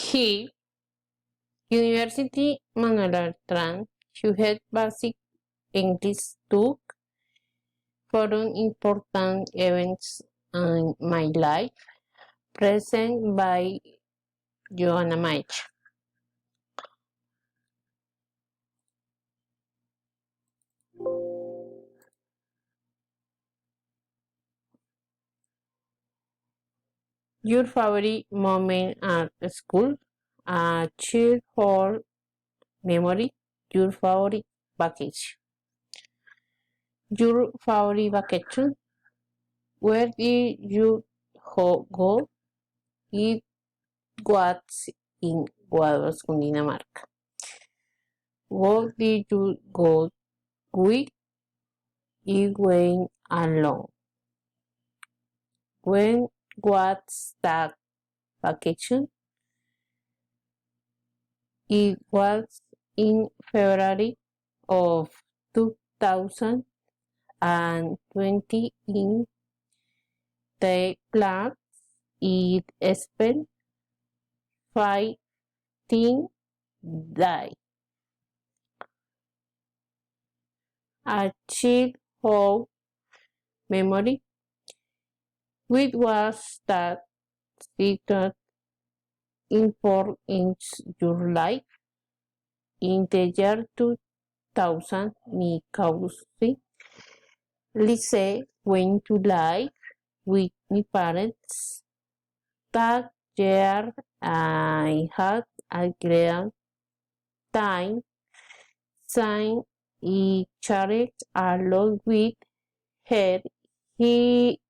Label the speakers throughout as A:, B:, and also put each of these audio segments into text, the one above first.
A: He, University Manuel Artran, who had basic English took forum important events in my life, present by Joanna Mach. Your favorite moment at school, a cheerful memory, your favorite vacation. Your favorite vacation, where did you go? It was in Guadalajara, Cundinamarca. What did you go with? It went alone. When was that vacation? It was in February of 2020 in the plant. It spent 15 days. A childhood memory, which was that secret important in your life. In the year 2000, my cousin Lise went to live with my parents. That year, I had a great time, sang I chatted a lot with her. It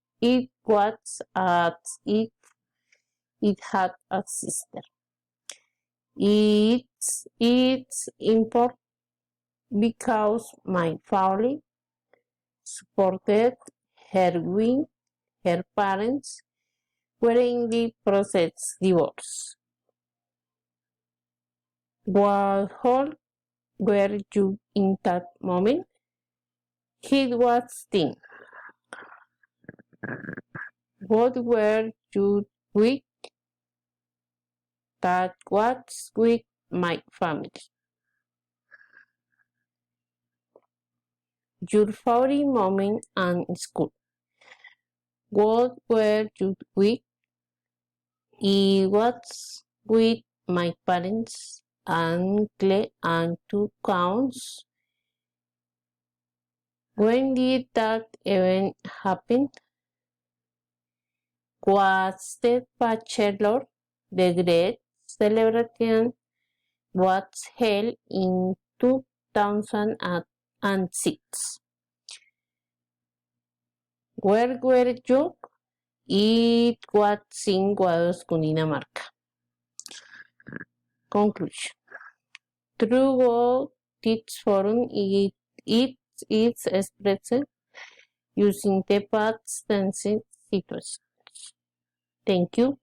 A: was as if it had a sister. It's important because my family supported her when her parents were in the process divorce. What whole were you in that moment? It was thin. What were you with? That was with my family. Your favorite moment in school. What were you with? It was with my parents, uncle, and two counts. When did that event happen? Was the bachelor degree celebration was held in 2006. Where were you? It was in Guadalajara, Cundinamarca. Conclusion. Through God Teach Forum, it is expressed using the past tense situations. Thank you.